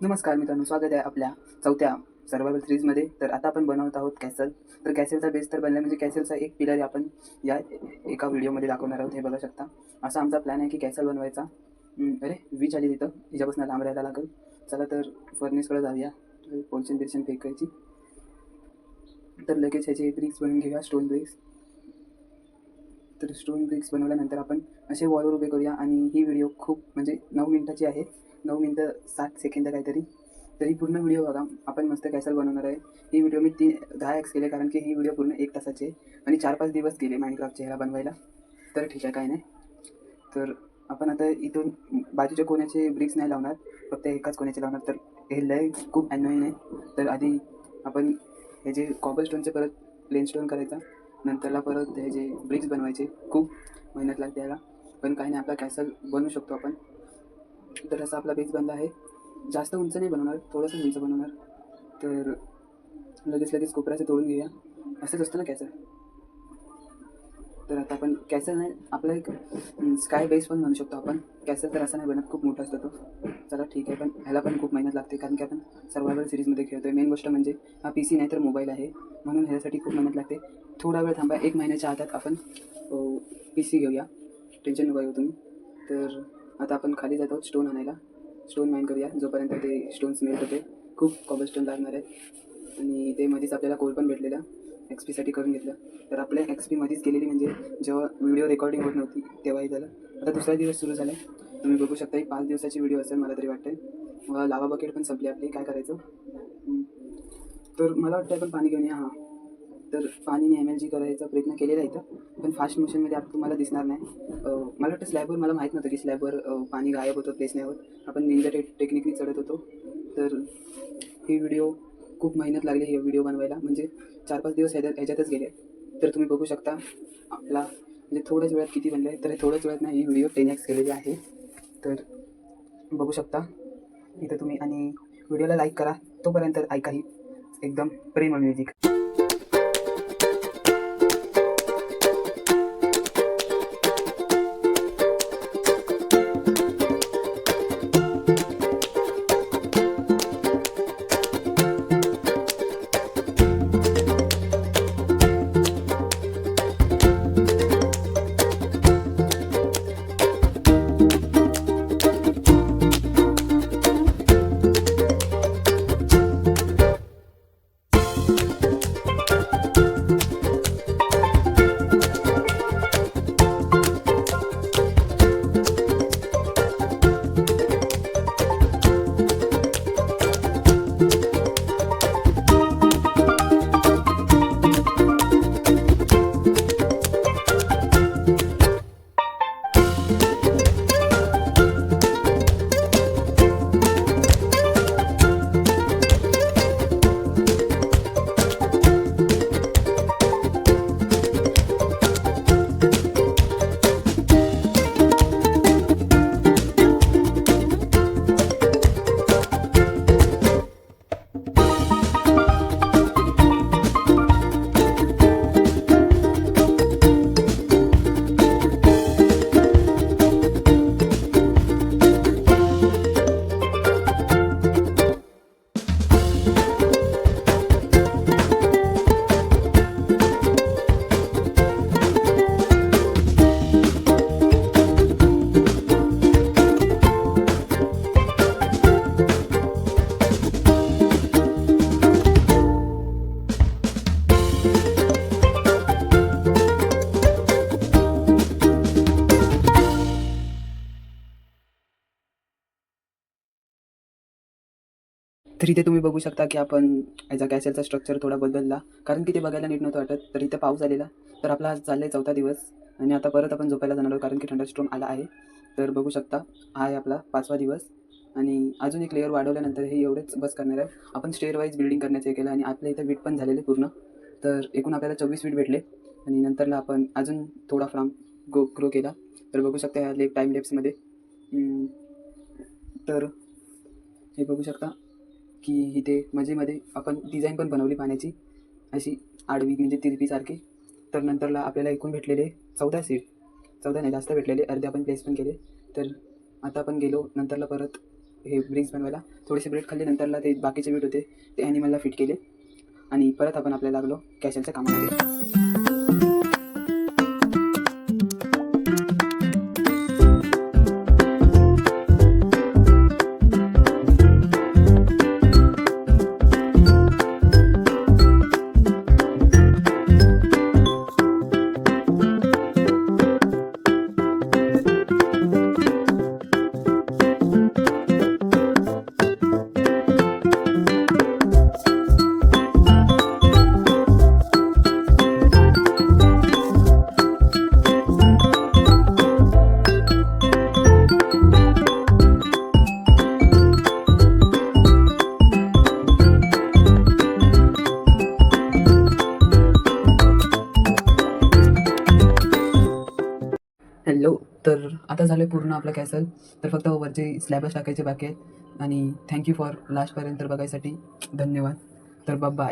नमस्कार मित्रांनो, स्वागत आहे आपल्या चौथ्या सर्व्हायवल सिरीजमध्ये. तर आता आपण बनवत आहोत कॅसल. तर कॅसलचा बेस तर बनला, म्हणजे कॅसलचा एक पिलर आपण या एका व्हिडिओमध्ये दाखवणार आहोत. हे बघू शकता. असा आमचा प्लॅन आहे की कॅसल बनवायचा. अरे वीज आली तिथं, हिच्यापासून लांब राहायला लागेल. चला तर फर्नेसकडे जाऊया. पोर्शन बिर्शन फेकायची. तर लगेच ह्याचे ब्रिक्स बनवून घेऊया, स्टोन ब्रिक्स. तर स्टोन ब्रिक्स बनवल्यानंतर आपण असे वॉलवर उभे करूया. आणि ही व्हिडिओ खूप म्हणजे 9 मिनिटाची आहे, 9 मिनिटं 60 सेकंद काहीतरी. तरी पूर्ण व्हिडिओ बघा. आपण मस्त कॅसल बनवणार आहे. ही व्हिडिओ मी 10x केले, कारण की ही व्हिडिओ पूर्ण 1 तासाची आहे आणि 4-5 दिवस गेले माइनक्राफ्टच्या ह्याला बनवायला. तर ठीक आहे, काय नाही. तर आपण आता इथून बाजूच्या कोण्याचे ब्रिक्स नाही लावणार, फक्त एकाच कोण्याचे लावणार. तर हे लय खूप अॅनोईंग आहे. तर आधी आपण हे जे कॉबलस्टोनचे परत प्लेनस्टोन करायचा, नंतरला परत हे जे ब्रिक्स बनवायचे. खूप मेहनत लागते याला, पण काही नाही, आपला कॅसल बनवू शकतो आपण. तर असा आपला बेस बनला आहे. जास्त उंच नाही बनवणार, थोडंसं उंच बनवणार. तर लगेच कोपऱ्याचं तोडून घेऊया. असंच असतं ना कॅसल. तर आता आपण कॅसल नाही, आपला एक स्काय बेस पण म्हणू शकतो आपण. कॅसल तर असं नाही बनत, खूप मोठा असतो तो. चला ठीक आहे, पण ह्याला पण खूप मेहनत लागते, कारण की आपण सर्व्हायवल सिरीजमध्ये खेळतो आहे. मेन गोष्ट म्हणजे हा PC नाही तर मोबाईल आहे, म्हणून ह्यासाठी खूप मेहनत लागते. थोडा वेळ थांबा, 1 महिन्याच्या आतात आपण PC घेऊया. टेन्शन नको घेऊ तुम्ही. तर आता आपण खाली जातो स्टोन आणायला. स्टोन माइन करूया जोपर्यंत ते स्टोन्स मेल्ट होते. खूप कॉबलस्टोन लागणार आहेत. आणि ते मध्येच आपल्याला कोल पण भेटलेला, XP करून घेतलं. तर आपल्या XP मध्येच गेलेली, म्हणजे जेव्हा व्हिडिओ रेकॉर्डिंग होत नव्हती तेव्हाही झालं. आता दुसरा दिवस सुरू झाला आहे. तुम्ही बघू शकता, ही 5 दिवसाची व्हिडिओ असेल मला तरी वाटतं. लावा बकेट पण संपली आपली. काय करायचं? तर मला वाटतं आपण पाणी घेऊन या. हां, तर पाणीने MLG करायचा प्रयत्न केलेला आहे इथं, पण फास्ट मोशनमध्ये आता तुम्हाला दिसणार नाही. मला वाटतं स्लॅबवर, मला माहीत नव्हतं की स्लॅबवर पाणी गायब होतं, प्लेस नाही होत. आपण निंजा टेक्निकली चढत होतो. तर ही व्हिडिओ खूप मेहनत लागली ही व्हिडिओ बनवायला, म्हणजे 4-5 दिवस ह्याच्यातच गेले. तर तुम्ही बघू शकता आपला म्हणजे थोड्याच वेळात किती बनलं आहे. तर थोड्याच वेळात नाही, ही व्हिडिओ 10x केलेली आहे. तर बघू शकता इथं तुम्ही, आणि व्हिडिओला लाईक करा. तोपर्यंत ऐका ही एकदम प्रेमळ म्युझिक. तर इथे तुम्ही बघू शकता की आपण ह्याचा कॅसेलचा स्ट्रक्चर थोडा बदलला, कारण की ते बघायला नीट नव्हतं वाटत. तर इथं पाऊस आलेला. तर आपला आज चालला आहे 4था दिवस, आणि आता परत आपण झोपायला जाणार आहोत, कारण की थंडरस्टॉर्म आला आहे. तर बघू शकता, हा आहे आपला 5वा दिवस. आणि अजून एक लेअर वाढवल्यानंतर हे एवढेच बस करणार आहे. आपण स्टेअर वाईज बिल्डिंग करण्याचं हे केलं, आणि आपल्या इथं वीट पण झालेले पूर्ण. तर एकूण आपल्याला 24 वीट भेटले. आणि नंतरला आपण अजून थोडा फ्राम ग्रो केला. तर बघू शकता ह्या टाईम लेप्समध्ये. तर हे बघू शकता की इथे मध्ये आपण डिझाईन पण बनवली पाण्याची, अशी आडवी म्हणजे तिरपीसारखी. तर नंतरला आपल्याला एकूण भेटलेले 14 सीट, 14 नाही जास्त भेटलेले, अर्धे आपण प्लेस पण केले. तर आता आपण गेलो नंतरला परत हे ब्रिक्स बनवायला. थोडेसे ब्रेड खाल्ले, नंतरला ते बाकीचे बीट होते ते ॲनिमलला फिट केले आणि परत आपण आपल्याला लागलो कॅशलच्या कामामध्ये. हॅलो, तर आता झालं पूर्ण आपलं कॅसल. तर फक्त वरचे स्लॅबच टाकायचे बाकी आहेत. आणि थँक्यू फॉर लास्टपर्यंत बघायसाठी. धन्यवाद. तर बाय.